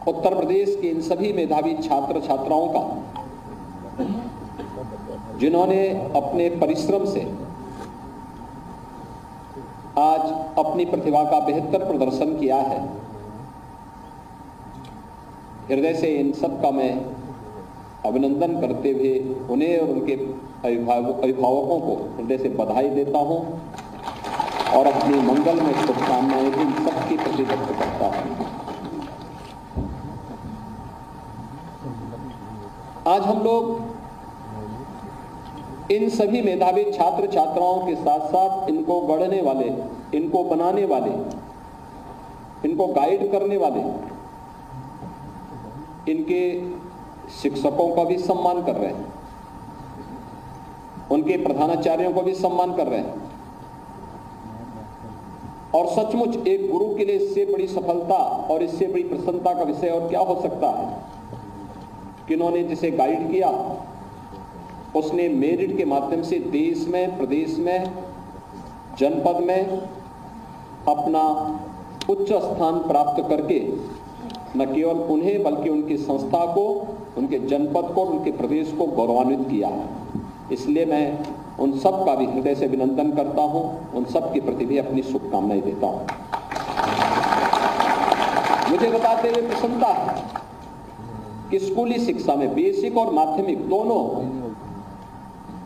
उत्तर प्रदेश के इन सभी मेधावी छात्र छात्राओं का, जिन्होंने अपने परिश्रम से आज अपनी प्रतिभा का बेहतर प्रदर्शन किया है, हृदय से इन सब का मैं अभिनंदन करते हुए उन्हें और उनके अभिभावकों को हृदय से बधाई देता हूं और अपनी मंगल में शुभकामनाएं भी सबके प्रति व्यक्त करता हूं। आज हम लोग इन सभी मेधावी छात्र छात्राओं के साथ साथ इनको गढ़ने वाले, इनको बनाने वाले, इनको गाइड करने वाले इनके शिक्षकों का भी सम्मान कर रहे हैं, उनके प्रधानाचार्यों को भी सम्मान कर रहे हैं। और सचमुच एक गुरु के लिए इससे बड़ी सफलता और इससे बड़ी प्रसन्नता का विषय और क्या हो सकता है कि इन्होंने जिसे गाइड किया उसने मेरिट के माध्यम से देश में, प्रदेश में, जनपद में अपना उच्च स्थान प्राप्त करके न केवल उन्हें बल्कि उनकी संस्था को, उनके जनपद को, उनके प्रदेश को गौरवान्वित किया है। इसलिए मैं उन सब का भी हृदय से अभिनंदन करता हूं, उन सब के प्रति भी अपनी शुभकामनाएं देता हूं। मुझे बताते हुए प्रसन्नता है कि स्कूली शिक्षा में बेसिक और माध्यमिक दोनों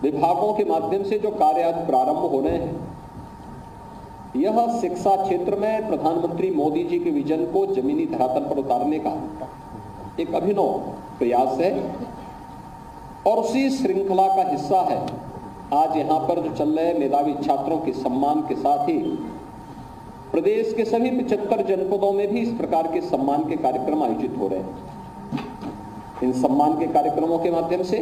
विभागों के माध्यम से जो कार्य आज प्रारंभ हो रहे हैं, यह शिक्षा क्षेत्र में प्रधानमंत्री मोदी जी के विजन को जमीनी धरातल पर उतारने का एक अभिनव प्रयास है और उसी श्रृंखला का हिस्सा है आज यहाँ पर जो चल रहे मेधावी छात्रों के सम्मान के साथ ही प्रदेश के सभी 75 जनपदों में भी इस प्रकार के सम्मान के कार्यक्रम आयोजित हो रहे हैं। इन सम्मान के कार्यक्रमों के माध्यम से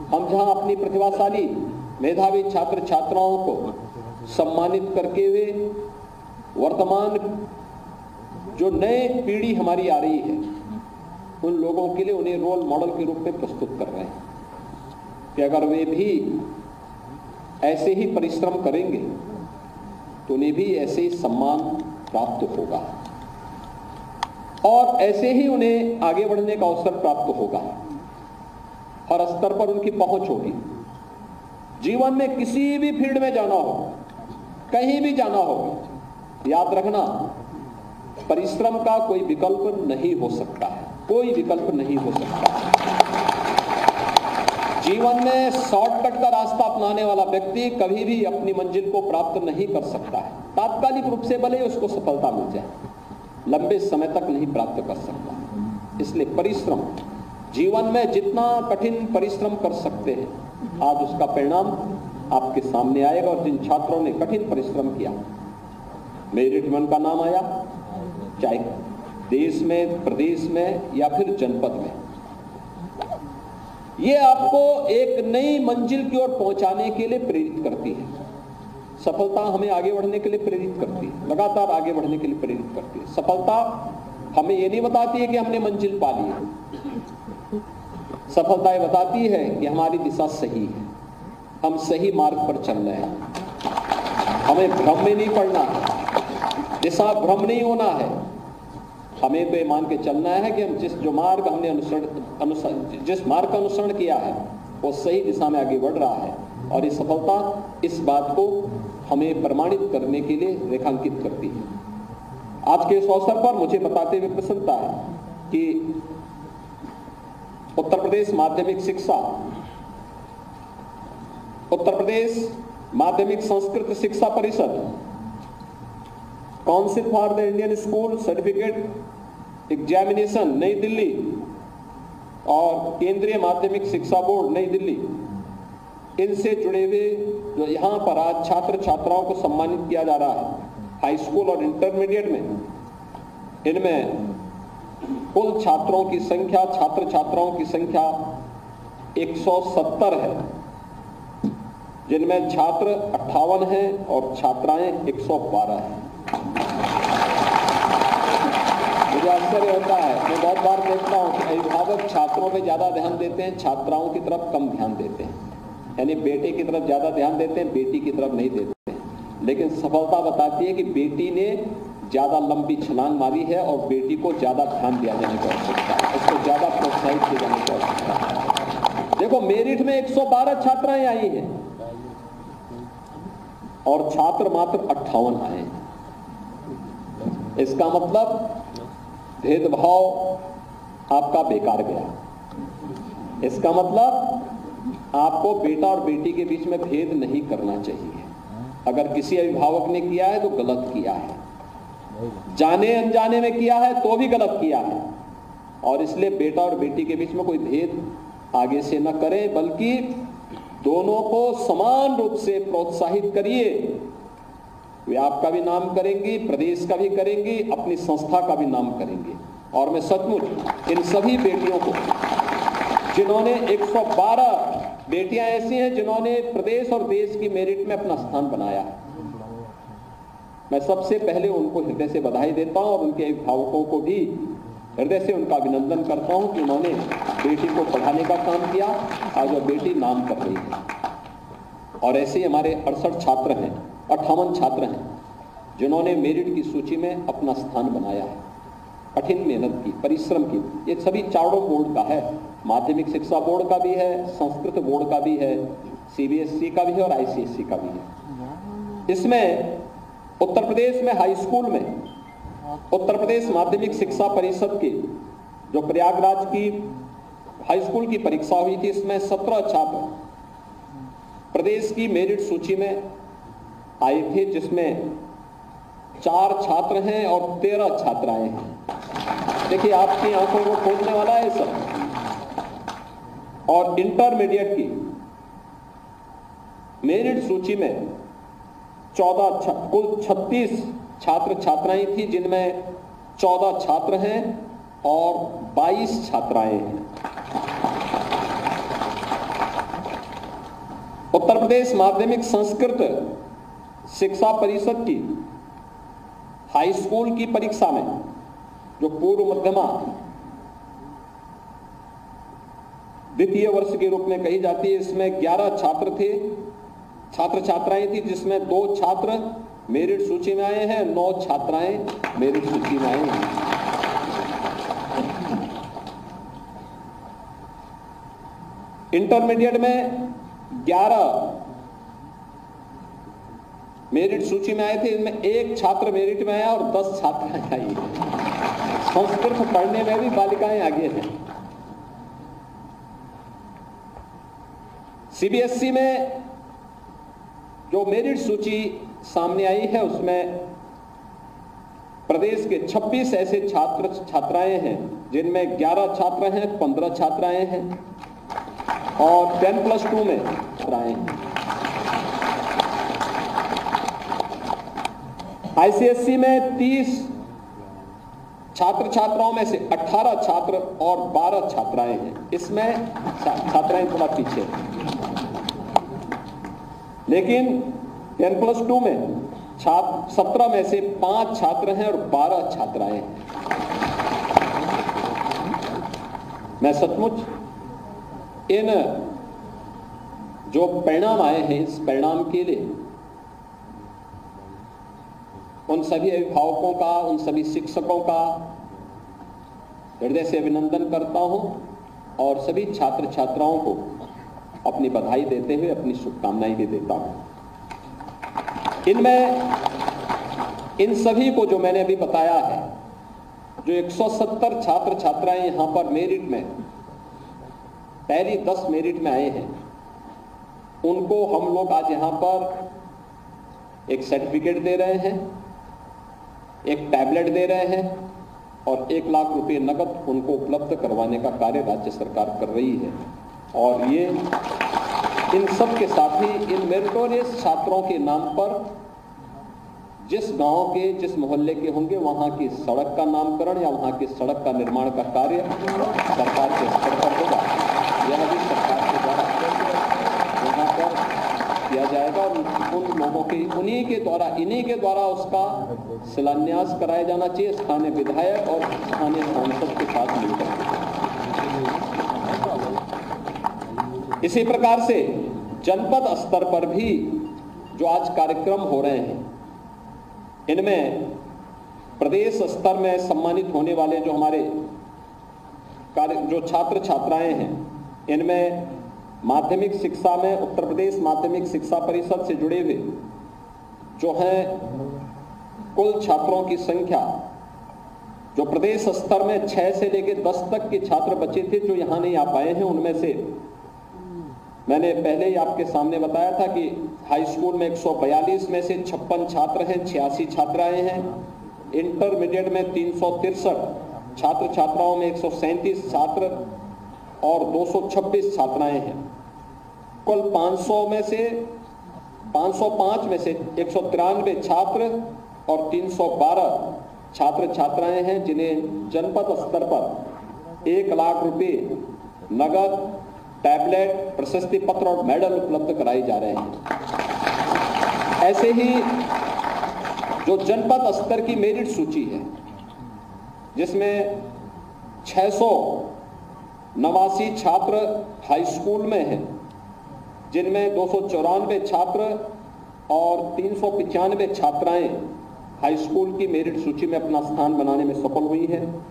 हम जहां अपनी प्रतिभाशाली मेधावी छात्र छात्राओं को सम्मानित करके हुए वर्तमान जो नए पीढ़ी हमारी आ रही है उन लोगों के लिए उन्हें रोल मॉडल के रूप में प्रस्तुत कर रहे हैं कि अगर वे भी ऐसे ही परिश्रम करेंगे तो उन्हें भी ऐसे ही सम्मान प्राप्त होगा और ऐसे ही उन्हें आगे बढ़ने का अवसर प्राप्त होगा, हर स्तर पर उनकी पहुंच होगी। जीवन में किसी भी फील्ड में जाना हो, कहीं भी जाना हो, याद रखना परिश्रम का कोई विकल्प नहीं हो सकता है, कोई विकल्प नहीं हो सकता। जीवन में शॉर्टकट का रास्ता अपनाने वाला व्यक्ति कभी भी अपनी मंजिल को प्राप्त नहीं कर सकता है। तात्कालिक रूप से भले उसको सफलता मिल जाए, लंबे समय तक नहीं प्राप्त कर सकता। इसलिए परिश्रम, जीवन में जितना कठिन परिश्रम कर सकते हैं आज उसका परिणाम आपके सामने आएगा। और जिन छात्रों ने कठिन परिश्रम किया, मेरिट में उनका नाम आया, चाहे देश में, प्रदेश में या फिर जनपद में, ये आपको एक नई मंजिल की ओर पहुंचाने के लिए प्रेरित करती है। सफलता हमें आगे बढ़ने के लिए प्रेरित करती है, लगातार आगे बढ़ने के लिए प्रेरित करती है। सफलता हमें ये नहीं बताती है कि हमने मंजिल पा ली है, सफलता ये बताती है कि हमारी दिशा सही है, हम सही मार्ग पर चल रहे हैं। हमें भ्रम में नहीं पड़ना है, दिशा भ्रम नहीं होना है। हमें तो ये मान के चलना है कि हम जिस मार्ग का अनुसरण किया है वो सही दिशा में आगे बढ़ रहा है। और ये सफलता इस बात को हमें प्रमाणित करने के लिए रेखांकित करती है। आज के इस अवसर पर मुझे बताते हुए प्रसन्नता है कि उत्तर प्रदेश माध्यमिक शिक्षा, उत्तर प्रदेश माध्यमिक संस्कृत शिक्षा परिषद, council for the Indian school certificate examination नई दिल्ली और केंद्रीय माध्यमिक शिक्षा बोर्ड नई दिल्ली, इनसे जुड़े हुए जो यहाँ पर आज छात्र छात्राओं को सम्मानित किया जा रहा है हाई स्कूल और इंटरमीडिएट में, इनमें कुल छात्रों की संख्या, छात्र छात्राओं की संख्या 170 है, जिनमें छात्र 58 हैं और छात्राएं 112 हैं। मुझे आश्चर्य होता है, मैं बहुत बार देखता हूँ कि अभिभावक छात्रों पे ज्यादा ध्यान देते हैं, छात्राओं की तरफ कम ध्यान देते हैं, यानी बेटे की तरफ ज्यादा ध्यान देते हैं, बेटी की तरफ नहीं देते हैं। लेकिन सफलता बताती है कि बेटी ने ज्यादा लंबी छलांग मारी है और बेटी को ज्यादा ध्यान दिया जाने की आवश्यकता है, उसको ज्यादा प्रोत्साहित किए जाने की आवश्यकता है। देखो, मेरिट में 112 छात्राएं आई हैं और छात्र मात्र 58 आए हैं। इसका मतलब भेदभाव आपका बेकार गया। इसका मतलब आपको बेटा और बेटी के बीच में भेद नहीं करना चाहिए। अगर किसी अभिभावक ने किया है तो गलत किया है, जाने अनजाने में किया है तो भी गलत किया है। और इसलिए बेटा और बेटी के बीच में कोई भेद आगे से न करें, बल्कि दोनों को समान रूप से प्रोत्साहित करिए। वे आपका भी नाम करेंगी, प्रदेश का भी करेंगी, अपनी संस्था का भी नाम करेंगे। और मैं सचमुच इन सभी बेटियों को, जिन्होंने 112 बेटियां ऐसी हैं जिन्होंने प्रदेश और देश की मेरिट में अपना स्थान बनाया है, मैं सबसे पहले उनको हृदय से बधाई देता हूं और उनके अभिभावकों को भी हृदय से उनका अभिनंदन करता हूं कि उन्होंने बेटी को पढ़ाने का काम किया। आज वह बेटी नाम कर रही है। और ऐसे ही हमारे 68 छात्र हैं, 58 छात्र हैं जिन्होंने मेरिट की सूची में अपना स्थान बनाया है। कठिन मेहनत की, परिश्रम की। ये सभी चारों बोर्ड का है, माध्यमिक शिक्षा बोर्ड का भी है, संस्कृत बोर्ड का भी है, सीबीएसई का भी है और आईसीएसई का भी है। इसमें उत्तर प्रदेश में हाई स्कूल में उत्तर प्रदेश माध्यमिक शिक्षा परिषद की जो प्रयागराज की हाई स्कूल की परीक्षा हुई थी, इसमें 17 छात्र प्रदेश की मेरिट सूची में आए थे, जिसमें 4 छात्र हैं और 13 छात्राएं हैं। देखिए, आपकी आंखों को खोलने वाला है सब। और इंटरमीडिएट की मेरिट सूची में 14 कुल 36 छात्र छात्राएं थी, जिनमें 14 छात्र हैं और 22 छात्राएं हैं। उत्तर प्रदेश माध्यमिक संस्कृत शिक्षा परिषद की हाई स्कूल की परीक्षा में जो पूर्व मध्यमा द्वितीय वर्ष के रूप में कही जाती है, इसमें 11 छात्र छात्राएं थी, जिसमें 2 छात्र मेरिट सूची में आए हैं, 9 छात्राएं मेरिट सूची में आई हैं। इंटरमीडिएट में 11 मेरिट सूची में आए थे, इनमें 1 छात्र मेरिट में आया और 10 छात्राएं आई हैं। संस्कृत पढ़ने में भी बालिकाएं आगे हैं। सीबीएसई में जो मेरिट सूची सामने आई है, उसमें प्रदेश के 26 ऐसे छात्र छात्राएं हैं, जिनमें 11 छात्र हैं, 15 छात्राएं हैं और 10+2 में छात्राएं हैं। आईसीएसई में 30 छात्र छात्राओं में से 18 छात्र और 12 छात्राएं हैं। इसमें छात्राएं थोड़ा पीछे हैं, लेकिन 10+2 में 17 में से 5 छात्र हैं और 12 छात्राएं हैं। मैं सचमुच इन जो परिणाम आए हैं, इस परिणाम के लिए उन सभी अभिभावकों का, उन सभी शिक्षकों का हृदय से अभिनंदन करता हूं और सभी छात्र छात्राओं को अपनी बधाई देते हुए अपनी शुभकामनाएं भी देता हूं। इनमें इन सभी को जो मैंने अभी बताया है, जो 170 छात्र छात्राएं यहां पर मेरिट में पहली 10 मेरिट में आए हैं, उनको हम लोग आज यहां पर एक सर्टिफिकेट दे रहे हैं, एक टैबलेट दे रहे हैं और 1 लाख रुपए नकद उनको उपलब्ध करवाने का कार्य राज्य सरकार कर रही है। और ये इन सब के साथ ही इन मेरिटोरियस छात्रों के नाम पर जिस गांव के, जिस मोहल्ले के होंगे, वहां की सड़क का नामकरण या वहां की सड़क का निर्माण का कार्य सरकार के स्तर पर होगा। यह भी सरकार के द्वारा यहाँ पर किया जाएगा और उन लोगों के इन्हीं के द्वारा उसका शिलान्यास कराया जाना चाहिए, स्थानीय विधायक और स्थानीय सांसद के साथ मिलकर। इसी प्रकार से जनपद स्तर पर भी जो आज कार्यक्रम हो रहे हैं, इनमें प्रदेश स्तर में सम्मानित होने वाले जो हमारे जो छात्र छात्राएं हैं, इनमें माध्यमिक शिक्षा में उत्तर प्रदेश माध्यमिक शिक्षा परिषद से जुड़े हुए जो हैं कुल छात्रों की संख्या, जो प्रदेश स्तर में 6 से लेकर 10 तक के छात्र बचे थे जो यहाँ नहीं आ पाए हैं, उनमें से मैंने पहले ही आपके सामने बताया था कि हाई स्कूल में 142 में से 56 छात्र हैं, 86 छात्राएं हैं। इंटरमीडिएट में 363 छात्र छात्राओं में 137 छात्र और 226 छात्राएं हैं। कुल 505 में से 193 छात्र और 312 छात्र छात्राएं हैं जिन्हें जनपद स्तर पर 1 लाख रुपए नगद, टैबलेट, प्रशस्ति पत्र और मेडल उपलब्ध कराए जा रहे हैं। ऐसे ही जो जनपद स्तर की मेरिट सूची है, जिसमें 689 छात्र हाई स्कूल में हैं, जिनमें 294 छात्र और 395 छात्राएं हाई स्कूल की मेरिट सूची में अपना स्थान बनाने में सफल हुई हैं।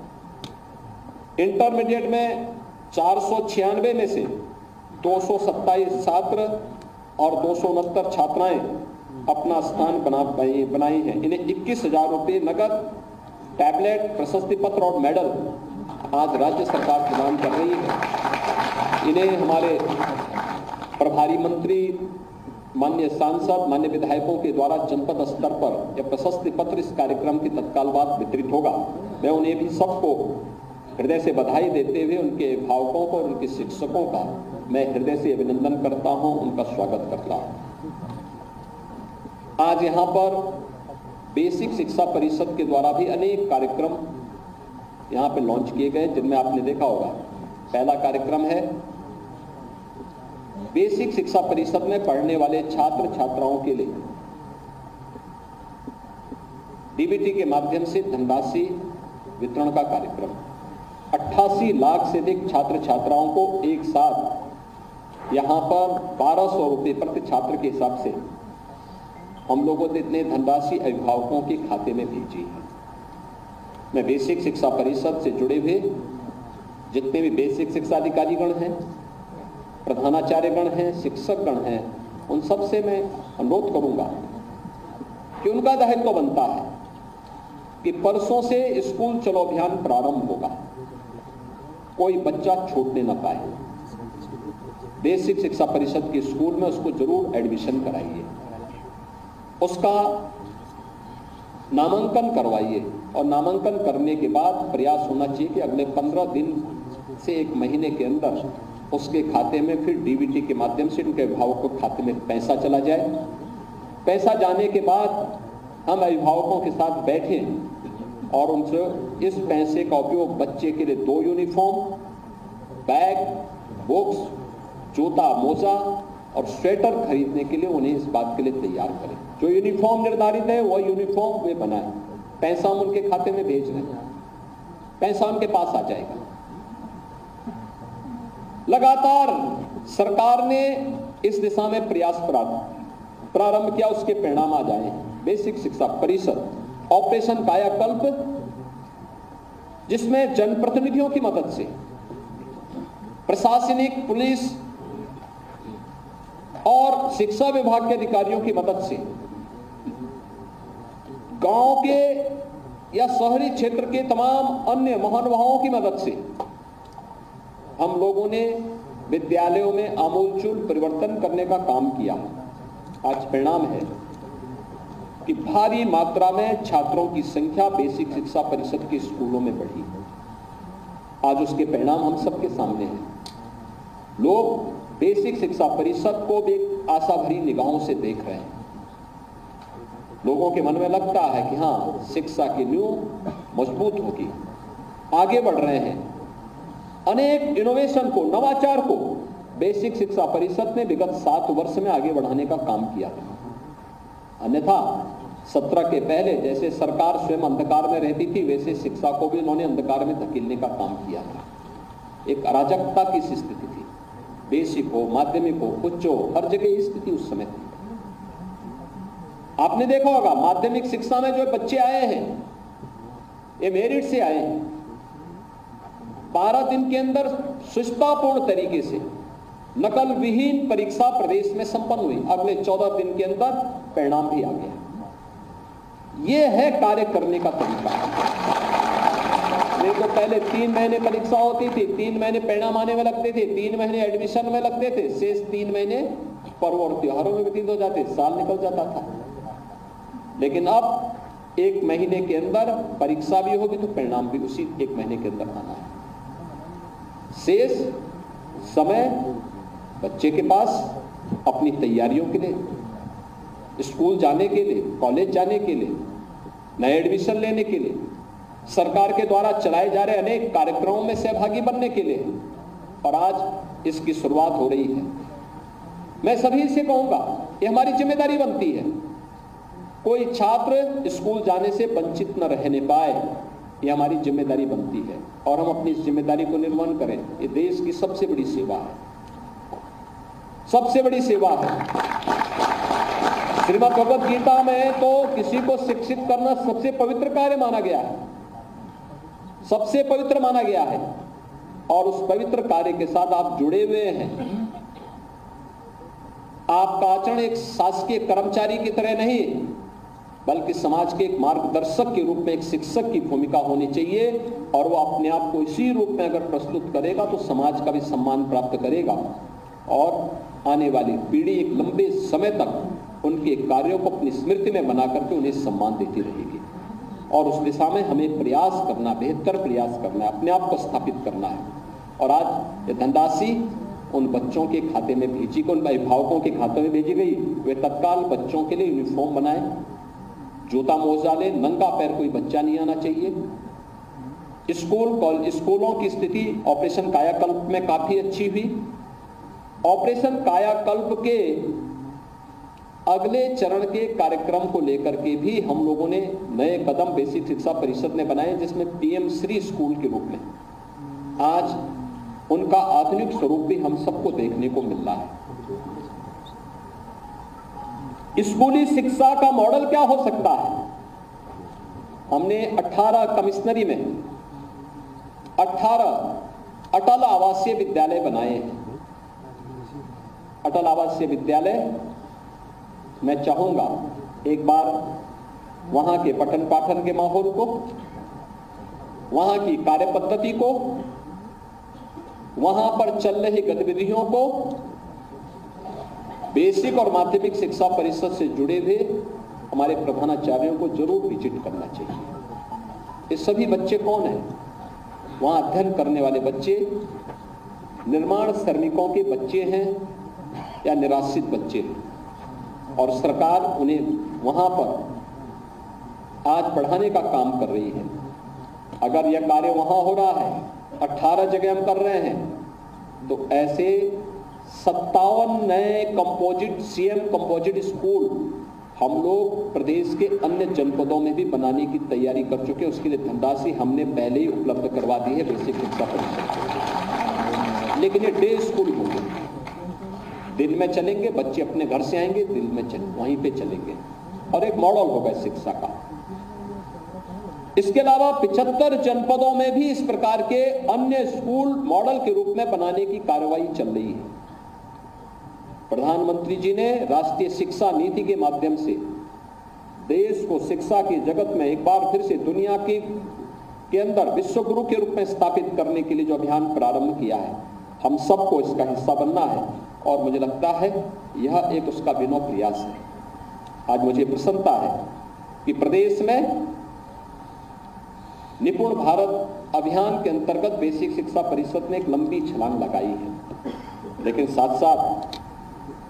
इंटरमीडिएट में 496 में से 227 छात्र और 269 छात्राएं अपना स्थान बनाई हैं। इन्हें 21,000 रुपये नगद, टैबलेट, प्रशस्ति पत्र और मेडल आज राज्य सरकार प्रदान कर रही है। इन्हें हमारे प्रभारी मंत्री, माननीय सांसद, माननीय विधायकों के द्वारा जनपद स्तर पर यह प्रशस्ति पत्र इस कार्यक्रम के तत्काल बाद वितरित होगा। मैं उन्हें भी सबको हृदय से बधाई देते हुए उनके अभिभावकों को और उनके शिक्षकों का मैं हृदय से अभिनंदन करता हूं, उनका स्वागत करता हूं। आज यहां पर बेसिक शिक्षा परिषद के द्वारा भी अनेक कार्यक्रम यहां पे लॉन्च किए गए, जिनमें आपने देखा होगा। पहला कार्यक्रम है बेसिक शिक्षा परिषद में पढ़ने वाले छात्र छात्राओं के लिए डीबीटी के माध्यम से धनराशि वितरण का कार्यक्रम। 88 लाख से अधिक छात्र छात्राओं को एक साथ यहां पर 1200 रुपये प्रति छात्र के हिसाब से हम लोगों ने इतने धनराशि अभिभावकों के खाते में भेजी है। मैं बेसिक शिक्षा परिषद से जुड़े हुए जितने भी बेसिक शिक्षा अधिकारीगण हैं, प्रधानाचार्यगण हैं, शिक्षकगण हैं, उन सब से मैं अनुरोध करूंगा कि उनका दायित्व बनता है कि परसों से स्कूल चलो अभियान प्रारंभ होगा, कोई बच्चा छूटने न पाए। बेसिक शिक्षा परिषद के स्कूल में उसको जरूर एडमिशन कराइए, उसका नामांकन करवाइए और नामांकन करने के बाद प्रयास होना चाहिए कि अगले 15 दिन से 1 महीने के अंदर उसके खाते में फिर डीबीटी के माध्यम से उनके अभिभावकों के खाते में पैसा चला जाए। पैसा जाने के बाद हम अभिभावकों के साथ बैठें और उनसे इस पैसे का उपयोग बच्चे के लिए 2 यूनिफॉर्म, बैग, बुक्स, जूता, मोजा और स्वेटर खरीदने के लिए उन्हें इस बात के लिए तैयार करें। जो यूनिफॉर्म निर्धारित है वह यूनिफॉर्म वे बनाएं। पैसा हम उनके खाते में भेज रहे हैं, पैसा उनके पास आ जाएगा। लगातार सरकार ने इस दिशा में प्रयास प्रारंभ किया, उसके परिणाम आ जाए। बेसिक शिक्षा परिषद ऑपरेशन कायाकल्प, जिसमें जनप्रतिनिधियों की मदद से, प्रशासनिक, पुलिस और शिक्षा विभाग के अधिकारियों की मदद से गांव के या शहरी क्षेत्र के तमाम अन्य महानुभावों की मदद से हम लोगों ने विद्यालयों में आमूलचूल परिवर्तन करने का काम किया। आज परिणाम है कि भारी मात्रा में छात्रों की संख्या बेसिक शिक्षा परिषद के स्कूलों में बढ़ी। आज उसके परिणाम हम सबके सामने हैं। लोग बेसिक शिक्षा परिषद को भी आशा भरी निगाहों से देख रहे हैं। लोगों के मन में लगता है कि हाँ, शिक्षा की नींव मजबूत होगी। आगे बढ़ रहे हैं। अनेक इनोवेशन को, नवाचार को बेसिक शिक्षा परिषद ने विगत 7 वर्ष में आगे बढ़ाने का काम किया था। अन्यथा 17 के पहले जैसे सरकार स्वयं अंधकार में रहती थी, वैसे शिक्षा को भी उन्होंने अंधकार में धकेलने का काम किया था। एक अराजकता की स्थिति थी। बेसिक हो, माध्यमिक हो, उच्च हो, हर जगह स्थिति उस समय थी। आपने देखा होगा माध्यमिक शिक्षा में जो बच्चे आए हैं ये मेरिट से आए हैं। 12 दिन के अंदर सुष्टापूर्ण तरीके से नकल विहीन परीक्षा प्रदेश में संपन्न हुई। अगले 14 दिन के अंदर परिणाम भी आ गया। यह है कार्य करने का तरीका। नहीं तो पहले 3 महीने परीक्षा होती थी, 3 महीने परिणाम आने में लगते थे, 3 महीने एडमिशन में लगते थे, शेष 3 महीने पर्व और त्योहारों में व्यतीत हो जाते, साल निकल जाता था। लेकिन अब 1 महीने के अंदर परीक्षा भी होगी तो परिणाम भी उसी 1 महीने के अंदर आना है। शेष समय बच्चे के पास अपनी तैयारियों के लिए, स्कूल जाने के लिए, कॉलेज जाने के लिए, नए एडमिशन लेने के लिए, सरकार के द्वारा चलाए जा रहे अनेक कार्यक्रमों में सहभागी बनने के लिए, और आज इसकी शुरुआत हो रही है। मैं सभी से कहूंगा, ये हमारी जिम्मेदारी बनती है। कोई छात्र स्कूल जाने से वंचित न रहने पाए, ये हमारी जिम्मेदारी बनती है, और हम अपनी इस जिम्मेदारी को निर्वहन करें। ये देश की सबसे बड़ी सेवा है, सबसे बड़ी सेवा है। श्रीमद् भगवद गीता में तो किसी को शिक्षित करना सबसे पवित्र कार्य माना गया है, सबसे पवित्र माना गया है। और उस पवित्र कार्य के साथ आप जुड़े हुए हैं। आपका आचरण एक शासकीय कर्मचारी की तरह नहीं, बल्कि समाज के एक मार्गदर्शक के रूप में, एक शिक्षक की भूमिका होनी चाहिए। और वो अपने आप को इसी रूप में अगर प्रस्तुत करेगा तो समाज का भी सम्मान प्राप्त करेगा, और आने वाली पीढ़ी एक लंबे समय तक उनके कार्यों को अपनी स्मृति में बना करके उन्हें सम्मान देती रहेगी। और उस दिशा में हमें प्रयास करना, बेहतर प्रयास करना है, अपने आप को स्थापित करना है। और आज ये धनराशि उन बच्चों के खाते में भेजी गई, उन अभिभावकों के खाते में भेजी गई। वे तत्काल बच्चों के लिए यूनिफॉर्म बनाए, जूता मोजा ले, नंगा पैर कोई बच्चा नहीं आना चाहिए। स्कूलों की स्थिति ऑपरेशन कायाकल्प में काफी अच्छी हुई। ऑपरेशन कायाकल्प के अगले चरण के कार्यक्रम को लेकर के भी हम लोगों ने नए कदम बेसिक शिक्षा परिषद ने बनाए, जिसमें पीएम श्री स्कूल के रूप में आज उनका आधुनिक स्वरूप भी हम सबको देखने को मिल रहा है। स्कूली शिक्षा का मॉडल क्या हो सकता है? हमने 18 कमिश्नरी में 18 अटल आवासीय विद्यालय बनाए हैं। अटल आवासीय विद्यालय, मैं चाहूंगा एक बार वहां के पठन पाठन के माहौल को, वहां की कार्य पद्धति को, वहां पर चल रही गतिविधियों को बेसिक और माध्यमिक शिक्षा परिषद से जुड़े हुए हमारे प्रधानाचार्यों को जरूर विजिट करना चाहिए। ये सभी बच्चे कौन हैं? वहां अध्ययन करने वाले बच्चे निर्माण श्रमिकों के बच्चे हैं या निराश्रित बच्चे हैं, और सरकार उन्हें वहां पर आज पढ़ाने का काम कर रही है। अगर यह कार्य वहां हो रहा है, 18 जगह हम कर रहे हैं, तो ऐसे 57 नए कंपोजिट सीएम कंपोजिट स्कूल हम लोग प्रदेश के अन्य जनपदों में भी बनाने की तैयारी कर चुके हैं। उसके लिए धनराशि हमने पहले ही उपलब्ध करवा दी है बेसिक शिक्षा परिषद। लेकिन ये डे स्कूल होंगे, दिन में चलेंगे, बच्चे अपने घर से आएंगे, दिन में वहीं पे चलेंगे, और एक मॉडल होगा शिक्षा का। इसके अलावा 75 जनपदों में भी इस प्रकार के अन्य स्कूल मॉडल के रूप में बनाने की कार्रवाई चल रही है। प्रधानमंत्री जी ने राष्ट्रीय शिक्षा नीति के माध्यम से देश को शिक्षा के जगत में एक बार फिर से दुनिया के अंदर विश्व गुरु के रूप में स्थापित करने के लिए जो अभियान प्रारंभ किया है, हम सबको इसका हिस्सा बनना है। और मुझे लगता है यह एक उसका अभिनव प्रयास है। आज मुझे प्रसन्नता है कि प्रदेश में निपुण भारत अभियान के अंतर्गत बेसिक शिक्षा परिषद ने एक लंबी छलांग लगाई है। लेकिन साथ साथ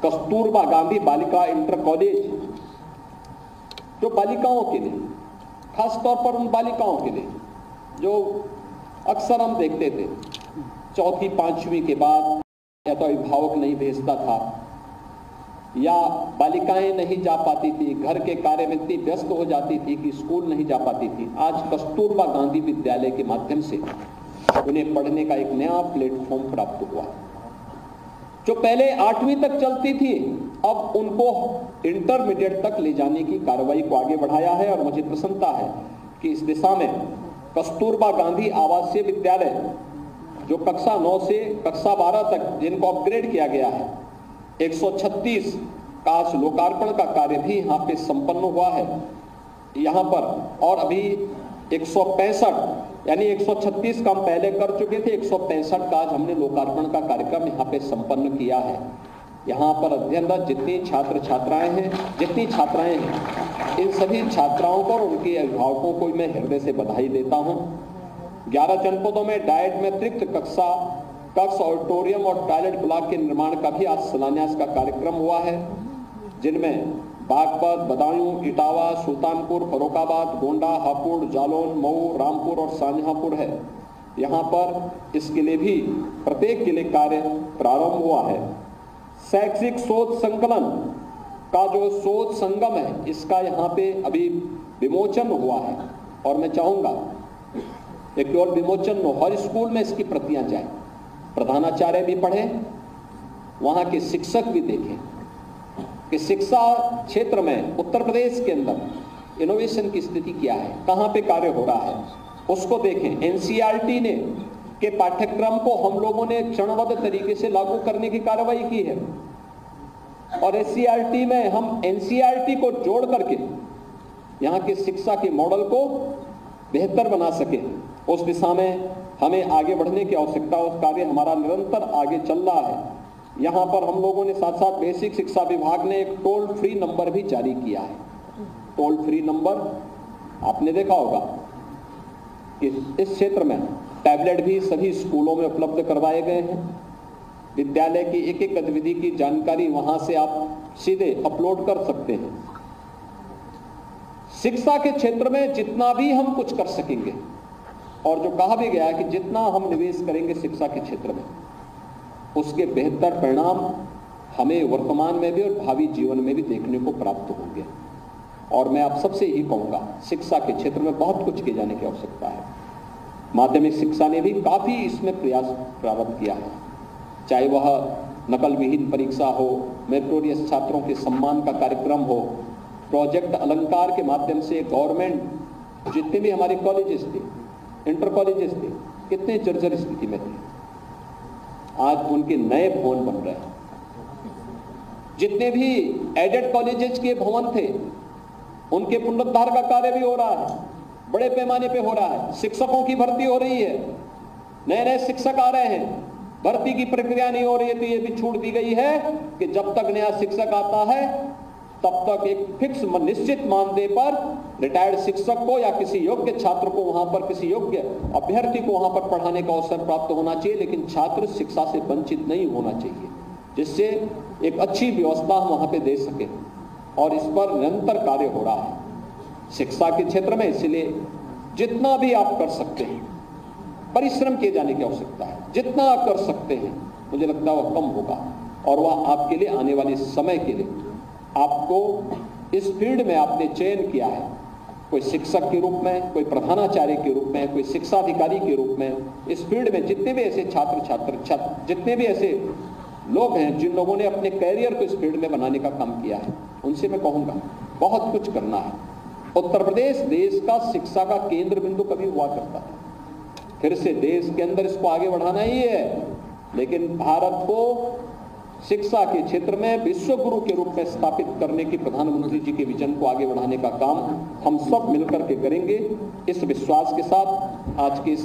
कस्तूरबा गांधी बालिका इंटर कॉलेज, जो बालिकाओं के लिए, खासतौर पर उन बालिकाओं के लिए जो अक्सर हम देखते थे 4वीं 5वीं के बाद या तो अभिभावक नहीं भेजता था, या बालिकाएं नहीं जा पाती थी, घर के कार्य में इतनी व्यस्त हो जाती थी कि स्कूल नहीं जा पाती थी। आज कस्तूरबा गांधी विद्यालय के माध्यम से उन्हें पढ़ने का एक नया प्लेटफॉर्म प्राप्त हुआ। जो पहले 8वीं तक चलती थी, अब उनको इंटरमीडिएट तक ले जाने की कार्रवाई को आगे बढ़ाया है। और मुझे प्रसन्नता है कि इस दिशा में कस्तूरबा गांधी आवासीय विद्यालय जो कक्षा 9 से कक्षा 12 तक जिनको अपग्रेड किया गया है, 136 का आज लोकार्पण का कार्य भी यहाँ पे संपन्न हुआ है यहाँ पर। और अभी 165 यानी 136 का हम पहले कर चुके थे, 165 का आज हमने लोकार्पण का कार्यक्रम यहाँ पे संपन्न किया है। यहाँ पर अध्ययनरत जितनी छात्र छात्राएं हैं, इन सभी छात्राओं को और उनके अभिभावकों को मैं हृदय से बधाई देता हूँ। 11 जनपदों में डायट में अतिरिक्त कक्ष, ऑडिटोरियम और टॉयलेट ब्लॉक के निर्माण का भी आज शिलान्यास का कार्यक्रम हुआ है, जिनमें बागपत, बदायूं, इटावा, सुल्तानपुर, फर्रुखाबाद, गोंडा, हापुड़, जालौन, मऊ, रामपुर और शाहजहांपुर है। यहाँ पर इसके लिए भी प्रत्येक के लिए कार्य प्रारंभ हुआ है। शैक्षिक शोध संकलन का जो शोध संगम है, इसका यहाँ पे अभी विमोचन हुआ है और मैं चाहूँगा एक केवल विमोचन हो, हर स्कूल में इसकी प्रतियां जाए, प्रधानाचार्य भी पढ़ें, वहाँ के शिक्षक भी देखें कि शिक्षा क्षेत्र में उत्तर प्रदेश के अंदर इनोवेशन की स्थिति क्या है, कहाँ पे कार्य हो रहा है, उसको देखें। एनसीईआरटी ने के पाठ्यक्रम को हम लोगों ने क्षणबद्ध तरीके से लागू करने की कार्रवाई की है और एससीईआरटी में हम एनसीईआरटी को जोड़ करके यहाँ के शिक्षा के मॉडल को बेहतर बना सके, उस दिशा में हमें आगे बढ़ने की आवश्यकता। उस कार्य हमारा निरंतर आगे चल रहा है। यहाँ पर हम लोगों ने साथ साथ बेसिक शिक्षा विभाग ने एक टोल फ्री नंबर भी जारी किया है। टोल फ्री नंबर आपने देखा होगा कि इस क्षेत्र में टैबलेट भी सभी स्कूलों में उपलब्ध करवाए गए हैं। विद्यालय की एक एक गतिविधि की जानकारी वहां से आप सीधे अपलोड कर सकते हैं। शिक्षा के क्षेत्र में जितना भी हम कुछ कर सकेंगे और जो कहा भी गया है कि जितना हम निवेश करेंगे शिक्षा के क्षेत्र में, उसके बेहतर परिणाम हमें वर्तमान में भी और भावी जीवन में भी देखने को प्राप्त होंगे। और मैं आप सबसे यही कहूँगा, शिक्षा के क्षेत्र में बहुत कुछ किए जाने की आवश्यकता है। माध्यमिक शिक्षा ने भी काफ़ी इसमें प्रयास प्रारंभ किया है, चाहे वह नकल विहीन परीक्षा हो, मेरिटोरियस छात्रों के सम्मान का कार्यक्रम हो, प्रोजेक्ट अलंकार के माध्यम से गवर्नमेंट जितने भी हमारे कॉलेजेस थे, इंटर कॉलेजेस थे, कितने जर्जर स्थिति में थे, आज उनके नए भवन बन रहे हैं। जितने भी एडेड कॉलेजेस के भवन थे, उनके पुनरुद्धार का कार्य भी हो रहा है, बड़े पैमाने पे हो रहा है। शिक्षकों की भर्ती हो रही है, नए नए शिक्षक आ रहे हैं, भर्ती की प्रक्रिया नहीं हो रही है तो ये भी छूट दी गई है कि जब तक नया शिक्षक आता है तब तक एक फिक्स निश्चित मानदेय पर रिटायर्ड शिक्षक को या किसी योग्य छात्र को वहां पर, किसी योग्य अभ्यर्थी को वहां पर पढ़ाने का अवसर प्राप्त होना चाहिए, लेकिन छात्र शिक्षा से वंचित नहीं होना चाहिए, जिससे एक अच्छी व्यवस्था हम वहां पे दे सके। और इस पर निरंतर कार्य हो रहा है शिक्षा के क्षेत्र में। इसलिए जितना भी आप कर सकते हैं, परिश्रम किए जाने की आवश्यकता है। जितना आप कर सकते हैं, मुझे लगता है वह कम होगा और वह आपके लिए आने वाले समय के लिए आपको इस फील्ड में आपने चयन किया है, कोई शिक्षक के रूप में, कोई प्रधानाचार्य के रूप में, कोई शिक्षा अधिकारी के रूप में, इस फील्ड में जितने भी ऐसे छात्र जितने भी ऐसे लोग हैं जिन लोगों ने अपने कैरियर को इस फील्ड में बनाने का काम किया है, उनसे मैं कहूँगा बहुत कुछ करना है। उत्तर प्रदेश देश का शिक्षा का केंद्र बिंदु कभी हुआ करता था, फिर से देश के अंदर इसको आगे बढ़ाना ही है, लेकिन भारत को शिक्षा के क्षेत्र में विश्व गुरु के रूप में स्थापित करने की प्रधानमंत्री जी के विजन को आगे बढ़ाने का काम हम सब मिलकर के करेंगे। इस विश्वास के साथ आज के इस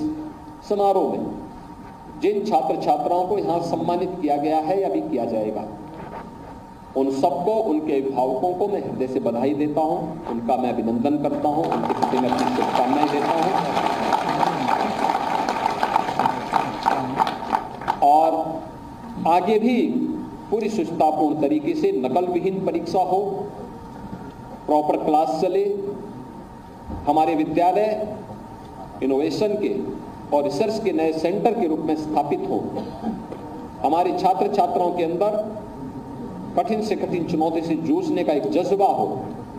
समारोह में जिन छात्र छात्राओं को यहाँ सम्मानित किया गया है या भी किया जाएगा, उन सबको, उनके अभिभावकों को मैं हृदय से बधाई देता हूँ, उनका मैं अभिनंदन करता हूँ, उनके प्रति मैं अपनी शुभकामनाएं देता हूँ। और आगे भी पूरी सुचितापूर्ण तरीके से नकल विहीन परीक्षा हो, प्रॉपर क्लास चले, हमारे विद्यालय इनोवेशन के और रिसर्च के नए सेंटर के रूप में स्थापित हो, हमारे छात्र छात्राओं के अंदर कठिन से कठिन चुनौती से जूझने का एक जज्बा हो,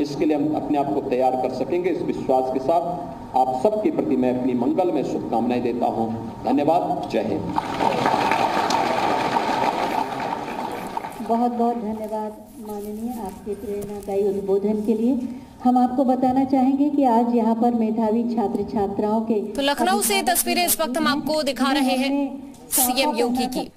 इसके लिए हम अपने आप को तैयार कर सकेंगे। इस विश्वास के साथ आप सबके प्रति मैं अपनी मंगल में शुभकामनाएं देता हूं। धन्यवाद। जय हिंद। बहुत बहुत धन्यवाद माननीय, आपके प्रेरणादायी उद्बोधन के लिए। हम आपको बताना चाहेंगे कि आज यहाँ पर मेधावी छात्र छात्राओं के तो लखनऊ से तस्वीरें इस वक्त हम आपको दिखा रहे हैं सीएम योगी की।